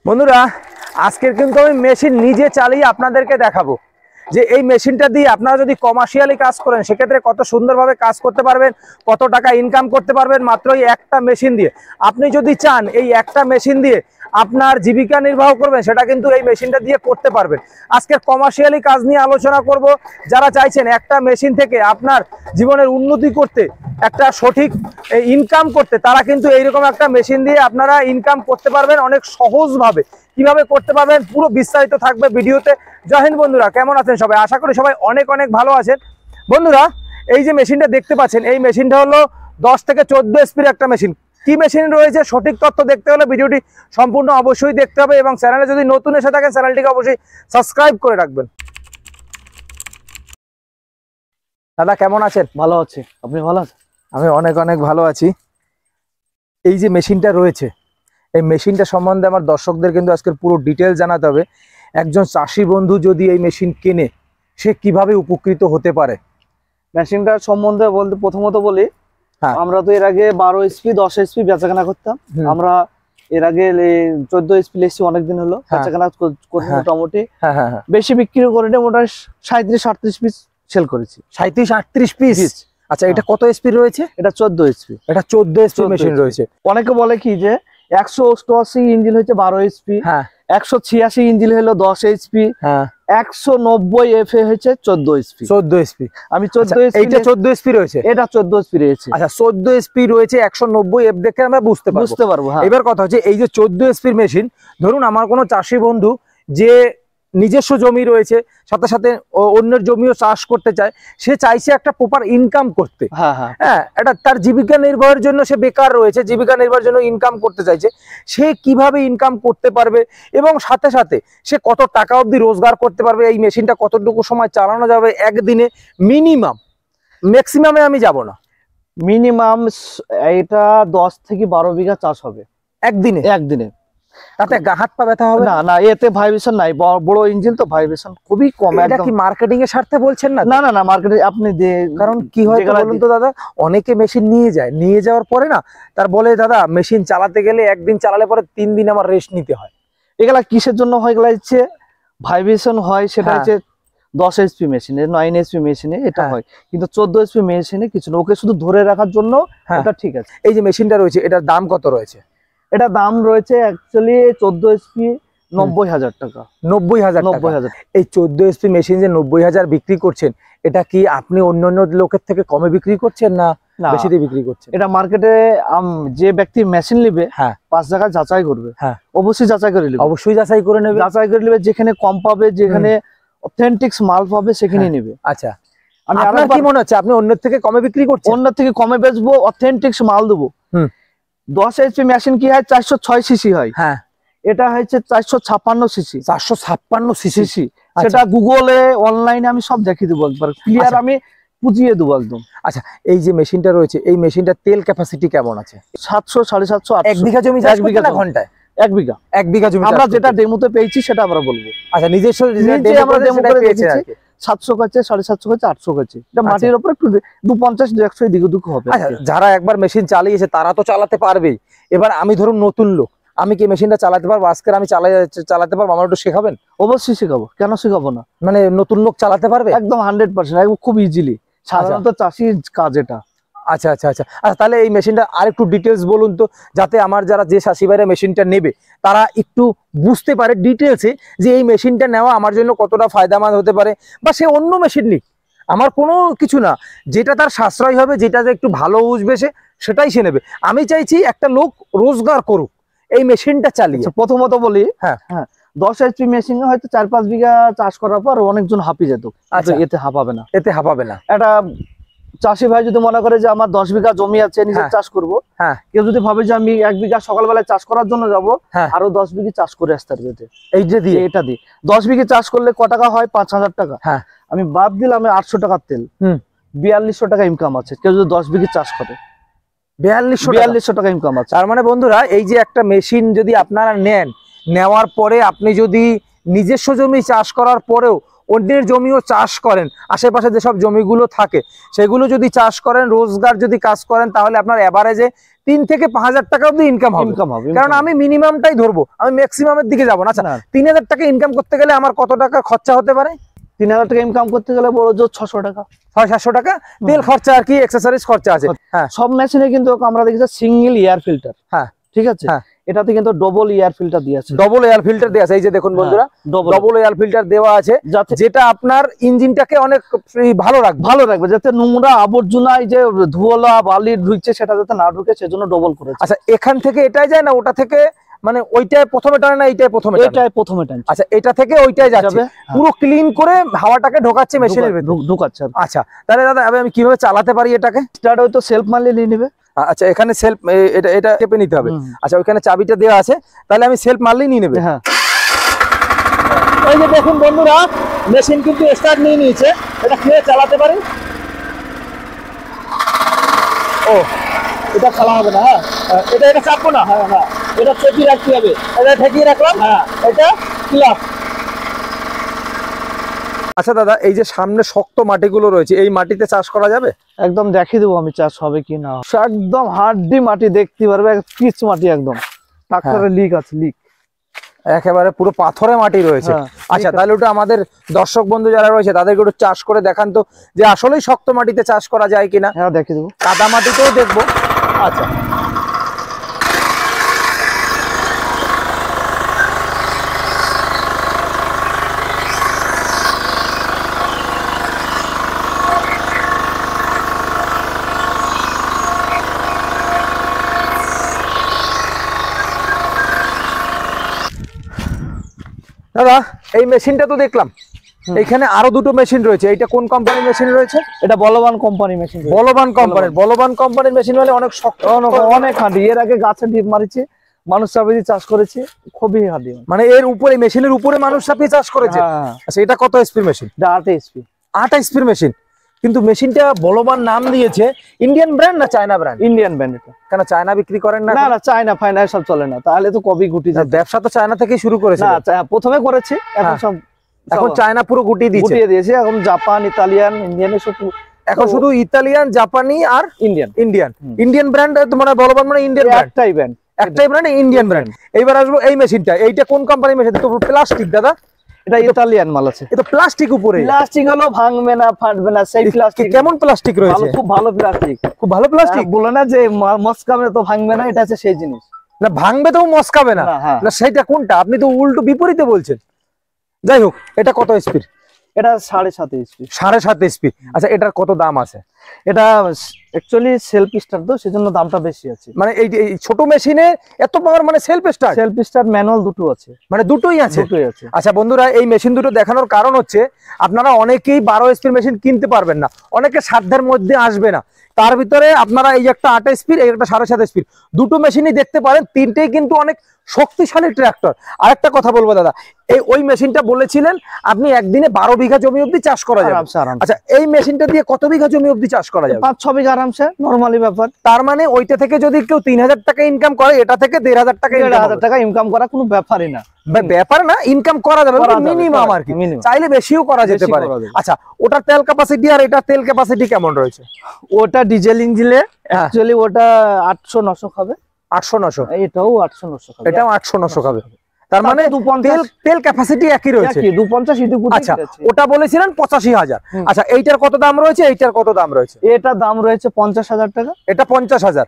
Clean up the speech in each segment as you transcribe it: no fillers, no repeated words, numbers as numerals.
বন্ধুরা আজকের কিন্তু আমি মেশিন নিজে চালিয়ে আপনাদেরকে দেখাবো যে এই মেশিনটা দিয়ে আপনারা যদি কমার্শিয়ালি কাজ করেন সেক্ষেত্রে কত সুন্দরভাবে কাজ করতে পারবেন, কত টাকা ইনকাম করতে পারবেন মাত্র এই একটা মেশিন দিয়ে। আপনি যদি চান এই একটা মেশিন দিয়ে আপনার জীবিকা নির্বাহ করবেন সেটা কিন্তু এই মেশিনটা দিয়ে করতে পারবেন। আজকের কমার্শিয়ালি কাজ নিয়ে আলোচনা করব। যারা চাইছেন একটা মেশিন থেকে আপনার জীবনের উন্নতি করতে, একটা সঠিক ইনকাম করতে, তারা কিন্তু এইরকম একটা মেশিন দিয়ে আপনারা ইনকাম করতে পারবেন অনেক সহজভাবে। কিভাবে করতে পারবেন পুরো বিস্তারিত থাকবে ভিডিওতে। জয় হিন্দ বন্ধুরা, কেমন আছেন সবাই? আশা করি সবাই অনেক অনেক ভালো আছেন। বন্ধুরা এই যে মেশিনটা দেখতে পাচ্ছেন, এই মেশিনটা হলো 10 থেকে 14 এসপির একটা মেশিন। কি মেশিন রয়েছে সঠিক তথ্য দেখতে হলে ভিডিওটি সম্পূর্ণ অবশ্যই দেখতে হবে এবং চ্যানেলে যদি নতুন এসে থাকেন চ্যানেলটিকে অবশ্যই সাবস্ক্রাইব করে রাখবেন। দাদা কেমন আছেন? ভালো আছে, আপনি ভালো আছেন? আমি অনেক অনেক ভালো আছি। এই যে মেশিনটা রয়েছে, এই মেশিনটা সম্বন্ধে আমার দর্শকদের কিন্তু আজকের পুরো ডিটেইলস জানাতে হবে। একজন চাষি বন্ধু যদি এই মেশিন কেনে সে কিভাবে উপকৃত হতে পারে? মেশিনটার সম্বন্ধে বলতে প্রথমত বলি, আমরা তো এর আগে 12 এসপি 10 এসপি বেচাকেনা করতাম। আমরা এর আগে 14 এসপি লেসি অনেকদিন হলো বেচাকেনা করি। মোটামুটি বেশি বিক্রি করে মোটামুটি 37-38 পিস সেল করেছি। 37-38 পিস? আচ্ছা, এটা কত এসপি রয়েছে? এটা 14 এসপি। এটা 14 এসপি মেশিন রয়েছে। অনেকে বলে কি যে 188 ইঞ্জিন হচ্ছে 12 এসপি, 186 ইঞ্জিন হলো 10 এইচপি, 190 এফএ হচ্ছে 14 এসপি। 14 এসপি আমি 14 এসপি, এইটা 14 এসপি রয়েছে, এটা 14 এসপি রয়েছে। আচ্ছা, 14 এসপি রয়েছে, 190 এফ দেখে আমরা বুঝতে পারবো। এবার কথা হচ্ছে এই যে 14 এসপির মেশিন, ধরুন আমার কোনো চাষি বন্ধু যে নিজস্ব জমি রয়েছে, সাথে সাথে অন্যের জমিও চাষ করতে চায়, সে চাইছে একটা প্রপার ইনকাম করতে। হ্যাঁ, এটা তার জীবিকা নির্বাহের জন্য, সে বেকার রয়েছে, জীবিকা নির্বাহের জন্য ইনকাম করতে চাইছে। সে কিভাবে ইনকাম করতে পারবে এবং সাথে সাথে সে কত টাকা অবধি রোজগার করতে পারবে, এই মেশিনটা কতটুকু সময় চালানো যাবে একদিনে মিনিমাম, ম্যাক্সিমামে আমি যাব না, মিনিমাম এটা 10 থেকে 12 বিঘা চাষ হবে একদিনে। তাতে হাত পা ব্যথা হবে না? না, এতে ভাইব্রেশন নাই, বড় ইঞ্জিন তো ভাইব্রেশন খুবই কম। এটা কি মার্কেটিং এর স্বার্থে বলছেন না? না না না, মার্কেটে আপনি কারণ কি হয় বলুন তো দাদা, অনেকে মেশিন নিয়ে যাওয়ার পরে না তার বলে দাদা মেশিন চালাতে গেলে একদিন চালালে পরে 3 দিন আমার রেস্ট নিতে হয়। এগুলা কিসের জন্য হয়? এগুলা হচ্ছে ভাইব্রেশন হয়, সেটা হচ্ছে 10 এসপি মেশিনে, 9 এসপি মেশিনে এটা হয়, কিন্তু 14 এসপি মেশিনে কিছু না, ওকে শুধু ধরে রাখার জন্য এটা ঠিক আছে। এই যে মেশিনটা রয়েছে এটার দাম কত রয়েছে? এটা দাম রয়েছে অ্যাকচুয়ালি 14 এসপি 90,000 টাকা। 90,000? এই 14 এসপি মেশিন যে 90,000 বিক্রি করছেন, এটা কি আপনি অন্য লোকের থেকে কমে বিক্রি করছেন না বেশি দিয়ে বিক্রি করছেন? এটা মার্কেটে যে ব্যক্তি মেশিন নেবে 5 জায়গায় যাচাই করবে। অবশ্যই যাচাই করে নেবে, অবশ্যই যাচাই করে নেবে। যাচাই করে নেবে, যেখানে কম পাবে, যেখানে অথেন্টিক মাল পাবে সেখানে নেবে। আচ্ছা, আপনার কি মনে হচ্ছে আপনি অন্যের থেকে কমে বিক্রি করছেন? অন্যের থেকে কমে বেচবো, অথেন্টিক মাল দেবো। 10 এইচপি মেশিন কি হয়? 406 সিসি হয়। এটা হচ্ছে 456 সিসি। 456 সিসি? সেটা গুগলে অনলাইনে আমি সব দেখিয়ে দেবো, একবার ক্লিয়ার আমি বুঝিয়ে দেবো একদম। আচ্ছা, এই যে মেশিনটা রয়েছে, এই মেশিনটা তেল ক্যাপাসিটি কেমন আছে? 700, 750, 800। 1 বিঘা জমি 1 বিঘা ঘন্টায়? 1 বিঘা জমি আমরা যেটা ডেমোতে পেয়েছি সেটা আমরা বলবো। আচ্ছা, নিজস্ব আমরা ডেমো করে দেখেছি, 700 কাছে, 750 কাছে, 800 কাছে। এটা মাটির উপর একটু 250 200 দিকে দুঃখ হবে। আচ্ছা, যারা একবার মেশিন চালিয়েছে তারা তো চালাতে পারবেই। এবার আমি ধরুন নতুন লোক, আমি কি মেশিনটা চালাতে পারবো? আজকে আমি চালাতে পারবো? আমার একটু শেখাবেন? অবশ্যই শেখাবো, কেন শেখাবো না? মানে নতুন লোক চালাতে পারবে একদম 100%, একদম খুব ইজিলি, সাধারণত চাষির কাজ এটা। আচ্ছা আচ্ছা আচ্ছা আচ্ছা, তাহলে এই মেশিনটা আরেকটু ডিটেলস বলুন তো, যাতে আমার যারা যে চাষি ভাইরা মেশিনটা নেবে তারা একটু বুঝতে পারে ডিটেলসে যে এই মেশিনটা নেওয়া আমার জন্য কতটা ফায়দামান হতে পারে। বা সে অন্য মেশিন নিক, আমার কোনো কিছু না, যেটা তার সাশ্রয় হবে, যেটাতে একটু ভালো বুঝবে সেটাই সে নেবে। আমি চাইছি একটা লোক রোজগার করুক এই মেশিনটা চালিয়ে। প্রথমত বলি, 10 এইচপি মেশিনে হয়তো 4-5 বিঘা চাষ করার পর অনেকজন হাঁপিয়ে যেত। এতে হাঁপাবে না, এতে হাঁপাবে না। এটা চাষি ভাই যদি মনে করে যে আমার 10 বিঘা জমি আছে, নিজের চাষ করবো, কেউ যদি ভাবে যে আমি 1 বিঘা সকালবেলায় চাষ করার জন্য যাবো, আরো 10 বিঘা চাষ করে আসতে পারবে এই যে দিয়ে, এটা দিয়ে 10 বিঘা চাষ করলে ক টাকা হয়? 5,000 টাকা। আমি বাদ দিলাম 800 টাকার তেল, 4200 টাকা ইনকাম আছে কেউ যদি 10 বিঘা চাষ করে। 4200 টাকা ইনকাম আছে। তার মানে বন্ধুরা, এই যে একটা মেশিন যদি আপনারা নেওয়ার পরে আপনি যদি নিজস্ব জমি চাষ করার পরেও অন্যের জমিও চাষ করেন, আশেপাশে যেসব জমিগুলো থাকে সেগুলো যদি চাষ করেন, রোজগার যদি কাজ করেন, তাহলে আপনার এভারেজে 3 থেকে 5,000 টাকা অব্দি ইনকাম হবে। কারণ আমি মিনিমামটাই ধরবো, আমি ম্যাক্সিমামের দিকে যাবো না। আচ্ছা, 3,000 টাকা ইনকাম করতে গেলে আমার কত টাকা খরচা হতে পারে? 3,000 টাকা ইনকাম করতে গেলে বড় জোর 600 টাকা, 600-700 টাকা তেল খরচা আর কি, এক্সেসরিজ খরচা আছে। হ্যাঁ, সব মেশিনে কিন্তু আমরা দেখেছি সিঙ্গেল এয়ার ফিল্টার। হ্যাঁ, ঠিক আছে, এটাতে কিন্তু ডবল এয়ার ফিল্টার দেওয়া আছে। ডবল এয়ার ফিল্টার দেওয়া আছে, এই যে দেখুন বন্ধুরা, ডবল এয়ার ফিল্টার দেওয়া আছে, যেটা আপনার ইঞ্জিনটাকে অনেক ভালো রাখবে, যাতে নোংরা আবর্জনা এই যে ধুলা বালি ঢুকছে সেটা যাতে না ঢুকে, সেজন্য ডবল করেছে। আচ্ছা, এখান থেকে এটাই যায় না ওটা থেকে, মানে ওইটাই প্রথমে টানে না এইটাই প্রথমে টানে? আচ্ছা, এটা থেকে ওইটাই যাচ্ছে, পুরো ক্লিন করে হাওয়াটাকে ঢোকাচ্ছে মেশিনের ভেতর, ঢোকাচ্ছে। আচ্ছা, তাহলে দাদা আমি কিভাবে চালাতে পারি এটাকে? স্টার্ট হয়তো সেলফ মারলে নিয়ে নেবে। আচ্ছা, এখানে সেলফ, এটা চেপে নিতে হবে। আচ্ছা, ওইখানে চাবিটা দেওয়া আছে, তাহলে আমি সেলফ মারলেই নিয়ে নেবে। হ্যাঁ, এই যে দেখুন বন্ধুরা, মেশিন কিন্তু স্টার্ট নিয়ে নিয়েছে, এটা কিভাবে চালাতে পারি? ও, এটা চালা হবে না। হ্যাঁ, এটা চাপবো না। হ্যাঁ হ্যাঁ, এটা চেপিয়ে রাখতে হবে, এটা ঠেকিয়ে রাখলাম। হ্যাঁ, এটা ক্লাব। আচ্ছা দাদা, এই যে সামনে শক্ত মাটিগুলো রয়েছে, এই মাটিতে চাষ করা যাবে? একদম দেখিয়ে দেবো আমি চাষ হবে কি না। একদম হার্ডি মাটি দেখতে পারবে, পিচ মাটি, একদম ট্রাক্টরে লিক আছে, লিক একেবারে পুরো পাথরে মাটি রয়েছে। আচ্ছা, তাহলে ওটা আমাদের দর্শক বন্ধু যারা রয়েছে তাদেরকে একটু চাষ করে দেখান তো, যে আসলেই শক্ত মাটিতে চাষ করা যায় কিনা। হ্যাঁ, দেখিয়ে দেবো। কাদা মাটিতেও দেখবো। আচ্ছা, দাদা এই মেশিনটা তো দেখলাম, এখানে আরো দুটো মেশিন রয়েছে, এইটা কোন কোম্পানির মেশিন রয়েছে? এটা বলবান কোম্পানি মেশিন। বলবান কোম্পানির মেশিন হলে অনেক শক্ত, অনেক হাঁটি। এর আগে গাছে ডিপ মারিছে, মানুষ চাপিয়ে চাষ করেছে, খুবই হাঁটি। মানে এর উপরে, মেশিনের উপরে মানুষ চাপিয়ে চাষ করেছে। আচ্ছা, এটা কত এসপি মেশিন? 8 এসপি। 8 এসপির মেশিন, কিন্তু মেশিনটা বলবান নাম দিয়েছে, ইন্ডিয়ান ব্র্যান্ড না চায়না ব্র্যান্ড? Indian brand. এটা কেন চায়না বিক্রি করেন না? না, চায়না ফাইনা সব চলে না, তাহলে তো কবি গুটি যায়। ব্যবসা তো চায়না থেকে শুরু করেছে। না, প্রথমে করেছে, এখন চায়না পুরো গুটিয়ে দিয়েছে। এখন জাপান, ইতালিয়ান, ইন্ডিয়ান সব, এখন শুধু ইতালিয়ান, জাপানি আর ইন্ডিয়ান ব্র্যান্ড। মানে বলবান মানে ইন্ডিয়ান ব্র্যান্ড, একটাই ব্র্যান্ড, ইন্ডিয়ান ব্র্যান্ড। এইবার আসবো এই মেশিনটা, এইটা কোন কোম্পানির মেশিন? তো প্লাস্টিক দাদা, এটা ইতালিয়ান মাল আছে। এটা প্লাস্টিক উপরে, প্লাস্টিক হলো ভাঙবে না, ফাটবে না, সেই প্লাস্টিক। কেমন প্লাস্টিক রয়েছে? খুব ভালো প্লাস্টিক, খুব ভালো প্লাস্টিক। বলে না যে মস্কাবে তো ভাঙবে না, এটা আছে সেই জিনিস। না, ভাঙবে তো মস্কাবে না, না সেটা কোনটা? আপনি তো উল্টো বিপরীতে বলছেন। যাই হোক, এটা কত এসপির? এটা 7.5 এসপি। 7.5 এসপি। আচ্ছা, এটার কত দাম আছে? এটা অ্যাকচুয়ালি সেলফ স্টার্ট, তো সেজন্য দামটা বেশি আছে। মানে এই ছোট মেশিনে এত পাওয়ার, মানে সেলফ স্টার্ট ম্যানুয়াল দুটো আছে, মানে দুটোই আছে। আচ্ছা বন্ধুরা, এই মেশিন দুটো দেখানোর কারণ হচ্ছে, আপনারা অনেকেই 12 এসপির মেশিন কিনতে পারবেন না, অনেকে সাধ্যের মধ্যে আসবে না, তার ভিতরে আপনারা এই একটা 8 এসপির, এই একটা 7.5 এসপির দুটো মেশিনই দেখতে পারেন, তিনটেই কিন্তু অনেক শক্তিশালী ট্রাক্টর। আর একটা কথা বলবো দাদা, ওই মেশিনটা বলেছিলেন আপনি একদিনে 12 বিঘা জমি অবধি চাষ করা যাবে। আচ্ছা, এই মেশিনটা দিয়ে কত বিঘা জমি অবধি চাষ করা যাবে? 5-6 বিঘা আরামসে, নরমালি ব্যাপার। তার মানে ওইটা থেকে যদি কেউ 3,000 টাকা ইনকাম করে, এটা থেকে 1,500 টাকা ইনকাম করা কোনো ব্যাপারই না। ব্যাপার না, ইনকাম করা যাবে মিনিমাম আর কি, চাইলে বেশিও করা যেতে পারে। আচ্ছা, ওটার তেল ক্যাপাসিটি আর এটা তেল ক্যাপাসিটি কেমন রয়েছে? ওটা ডিজেল ইঞ্জিনে অ্যাকচুয়ালি ওটা 800-900 খাবে। 800-900? এটাও 800-900 খাবে। এটাও 800-900 খাবে। তার মানে তেল ক্যাপাসিটি একই রয়েছে, 250। আচ্ছা, ওটা বলেছিলেন 85,000। আচ্ছা, এইটার কত দাম রয়েছে, এইটার কত দাম রয়েছে? এটা দাম রয়েছে 50,000 টাকা, এটা 50,000।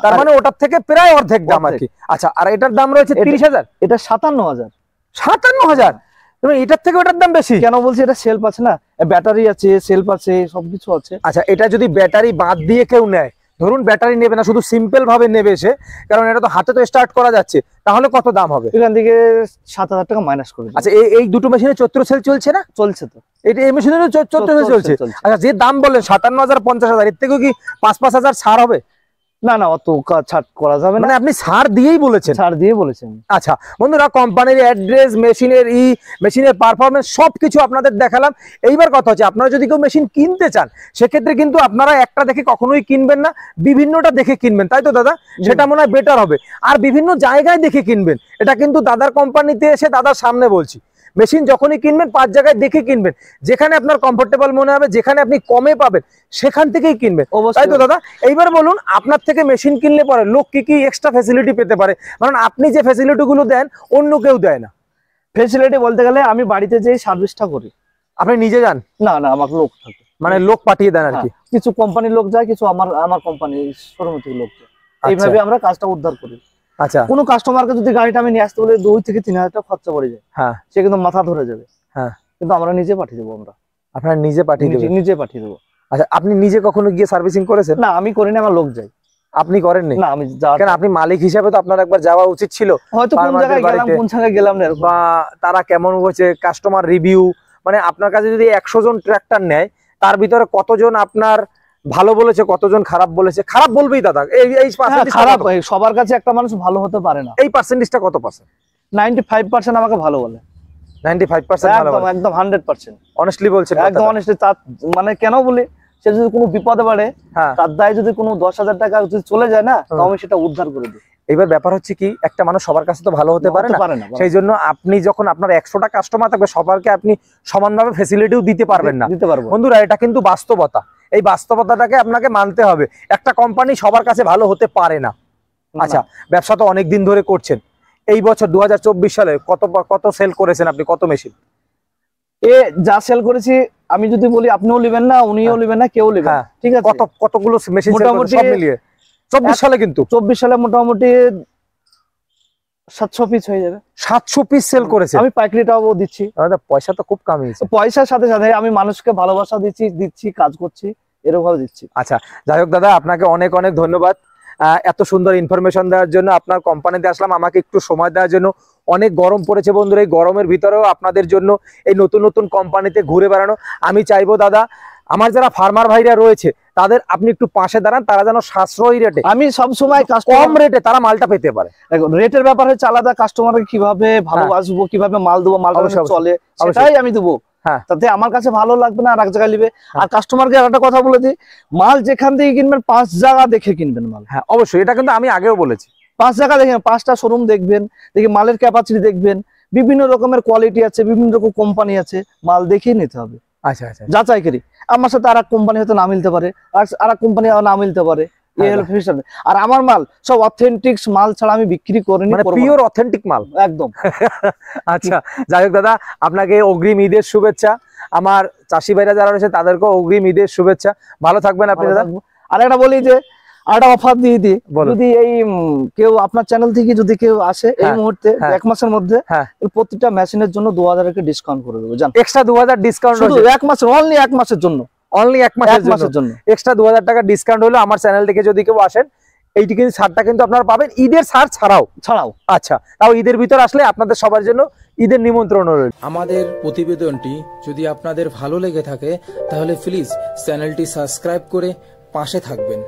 তার মানে ওটার থেকে প্রায় অর্ধেক দাম আর কি। আচ্ছা, আর এটার দাম রয়েছে 30,000। এটা 57,000। 57,000? তুমি এটার থেকে ওটার দাম বেশি কেন বলছি? এটা সেলফ আছে না, ব্যাটারি আছে, সেলফ আছে, সবকিছু আছে। আচ্ছা, এটা যদি ব্যাটারি বাদ দিয়ে কেউ নেয়, ধরুন ব্যাটারি নেবে না, শুধু সিম্পল ভাবে নেবে সে, কারণ এটা তো হাতে তো স্টার্ট করা যাচ্ছে, তাহলে কত দাম হবে? এখান থেকে 7,000 টাকা মাইনাস করে। আচ্ছা, এই দুটো মেশিনে 14 সেল চলছে না? চলছে তো, এই মেশিনের 14 সেল চলছে। আচ্ছা, যে দাম বললেন 57,000 50,000, এর থেকে কি 5,000 ছাড় হবে? না না, অত ছাড় করা যাবে না। মানে আপনি ছাড় দিয়েই বলেছেন? ছাড় দিয়ে বলেছেন। আচ্ছা বন্ধুরা, কোম্পানির অ্যাড্রেস, মেশিনের পারফরমেন্স সবকিছু আপনাদের দেখালাম। এইবার কথা হচ্ছে, আপনারা যদি কেউ মেশিন কিনতে চান, সেক্ষেত্রে কিন্তু আপনারা একটা দেখে কখনোই কিনবেন না, বিভিন্নটা দেখে কিনবেন, তাই তো দাদা? সেটা মনে হয় বেটার হবে। আর বিভিন্ন জায়গায় দেখে কিনবেন, এটা কিন্তু দাদার কোম্পানিতে এসে দাদার সামনে বলছি। মেশিন যখনই কিনবেন 5 জায়গায় দেখে কিনবেন, যেখানে আপনার কমফোর্টেবল মনে হবে, যেখানে আপনি কমে পাবেন সেখান থেকেই কিনবেন, তাই তো দাদা? এইবার বলুন, আপনার থেকে মেশিন কিনলে পরে লোক কি কি এক্সট্রা ফ্যাসিলিটি পেতে পারে? কারণ আপনি যে ফ্যাসিলিটি গুলো দেন অন্য কেউ দেয় না। ফ্যাসিলিটি বলতে গেলে আমি বাড়িতে যেই সার্ভিসটা করি। আপনি নিজে যান? না না, আমার লোক থাকে, মানে লোক পাঠিয়ে দেন আর কি। কিছু কোম্পানির লোক যায়, কিছু আমার কোম্পানি শোরুম থেকে লোক যায়। এইভাবে আমরা কাজটা উদ্ধার করি। আচ্ছা, কোনো কাস্টমারকে যদি গাড়িটা আমি নিয়ে আসতে বলে 2 থেকে 3 হাজার টাকা খরচা পড়ে যায়, হ্যাঁ, সে কিন্তু মাথা ধরে যাবে। হ্যাঁ, কিন্তু আমরা নিজে পাঠিয়ে দেবো। আপনারা নিজে পাঠিয়ে দেবেন? নিজে পাঠিয়ে দেবো। আচ্ছা, আপনি নিজে কখনো গিয়ে সার্ভিসিং করেছেন? না, আমি করি না, আমার লোক যায়। আপনি করেননি? না, আমি কেন? আপনি মালিক হিসেবে তো আপনার একবার যাওয়া উচিত ছিল। হয়তো কোন জায়গায় গেলাম, কোন জায়গায় গেলাম না, বা তারা কেমন হয়েছে, কাস্টমার রিভিউ, মানে আপনার কাছে যদি 100 জন ট্রাক্টর নেয়, তার ভিতরে কতজন আপনার ভালো বলেছে, কতজন খারাপ বলেছে? খারাপ বলবেই দাদা, এই খারাপ। সবার কাছে একটা মানুষ ভালো হতে পারে না। এই পার্সেন্টেজটা কত পার্সেন্ট? 95% আমাকে ভালো বলে। 95% ভালো বলে? একদম 100%। অনেস্টলি বলছেন? একদম অনেস্টলি। মানে কেন বলি, সে যদি কোনো বিপদে পড়ে, তার দায় যদি কোনো 10,000 টাকা যদি চলে যায় না, তো আমি সেটা উদ্ধার করে দিই। এবার ব্যাপার হচ্ছে কি, একটা মানুষ সবার কাছে তো ভালো হতে পারে না। সেই জন্য আপনি যখন আপনার 100টা কাস্টমার থাকবে, সবারকে আপনি সমানভাবে ফ্যাসিলিটিও দিতে পারবেন না। বন্ধুরা, এটা কিন্তু বাস্তবতা। এই বাস্তবতাটাকে আপনাকে মানতে হবে। একটা কোম্পানি সবার কাছে ভালো হতে পারে না। আচ্ছা, ব্যবসা তো অনেক দিন ধরে করছেন। এই বছর 2024 সালে কত সেল করেছেন আপনি? কত মেশিন? যা সেল করেছি আমি যদি বলি, আপনিও নেবেন না, উনিও নেবেন না, কেউ নেবেন। ঠিক আছে, কতগুলো মেশিন মোটামুটি সব মিলিয়ে 24 সালে? কিন্তু 24 সালে মোটামুটি 700 পিস হয়ে যাবে। 700 পিস সেল করেছে? আমি পাইকারিটাও দিচ্ছি। পয়সা তো খুব কমিয়েছে। পয়সার সাথে সাথে আমি মানুষকে ভালোবাসা দিচ্ছি, কাজ করছি, এরকম ভাবে দিচ্ছি। আচ্ছা, যাই হোক দাদা, আপনাকে অনেক অনেক ধন্যবাদ এত সুন্দর ইনফরমেশন দেওয়ার জন্য। আপনার কোম্পানিতে আসলাম, আমাকে একটু সময় দেওয়ার জন্য। অনেক গরম পড়েছে বন্ধুরা, এই গরমের ভিতরেও আপনাদের জন্য এই নতুন নতুন কোম্পানিতে ঘুরে বেড়ানো। আমি চাইবো দাদা, আমার যারা ফার্মার ভাইরা রয়েছে তাদের আপনি একটু পাশে দাঁড়ান, তারা যেন সাশ্রয়ী রেটে, আমি সবসময় কম রেটে তারা মালটা পেতে পারে। রেটের ব্যাপার হচ্ছে আলাদা, কাস্টমারকে কিভাবে ভালোবাসবো, কিভাবে মাল দেবো, মালটা চলে সেটাই আমি দেবো। তাতে আমার কাছে ভালো লাগবে না, আর এক জায়গায় নিবে। আর কাস্টমারকে একটা কথা বলে দিই, মাল যেখান থেকে কিনবেন 5 জায়গা দেখে কিনবেন মাল। হ্যাঁ, অবশ্যই, এটা কিন্তু আমি আগেও বলেছি। 5 জায়গা দেখেন, 5টা শোরুম দেখবেন, দেখি মালের ক্যাপাসিটি দেখবেন, বিভিন্ন রকমের কোয়ালিটি আছে, বিভিন্ন রকম কোম্পানি আছে, মাল দেখেই নিতে হবে। আচ্ছা আচ্ছা, যাচাই করি। আমার সাথে আর এক কোম্পানি হয়তো না মিলতে পারে, আর এক কোম্পানি না মিলতে পারে। আর আমার মাল সব অথেন্টিক মাল ছাড়া আমি বিক্রি করিনি, মানে পিওর অথেন্টিক মাল একদম। আচ্ছা, যাই হোক দাদা, আপনাকে অগ্রিম ঈদের শুভেচ্ছা। আমার চাষি ভাইরা যারা রয়েছে তাদেরকেও অগ্রিম ঈদের শুভেচ্ছা। ভালো থাকবেন আপনি দাদা। আর একটা বলি যে, আরেকটা অফার দিয়ে দিই, যদি এই কেউ আপনার চ্যানেল থেকে যদি কেউ আসে এই মুহূর্তে 1 মাসের মধ্যে, প্রত্যেকটা মেশিনের জন্য 2000 টাকা ডিসকাউন্ট করে দেবো। জান, এক্সট্রা 2000 ডিসকাউন্ট শুধু 1 মাসের, অনলি 1 মাসের জন্য, অনলি 1 মাসের জন্য এক্সট্রা 2000 টাকা ডিসকাউন্ট হলো। আমার চ্যানেল থেকে যদি কেউ আসেন, এইটি কিন্তু ছাড়টা কিন্তু আপনারা পাবেন ঈদের ছাড় ছাড়াও। আচ্ছা, তাও ঈদের ভিতর আসলে আপনাদের সবার জন্য ঈদের নিমন্ত্রণ রইল। আমাদের প্রতিবেদনটি যদি আপনাদের ভালো লেগে থাকে, তাহলে প্লিজ চ্যানেলটি সাবস্ক্রাইব করে পাশে থাকবেন।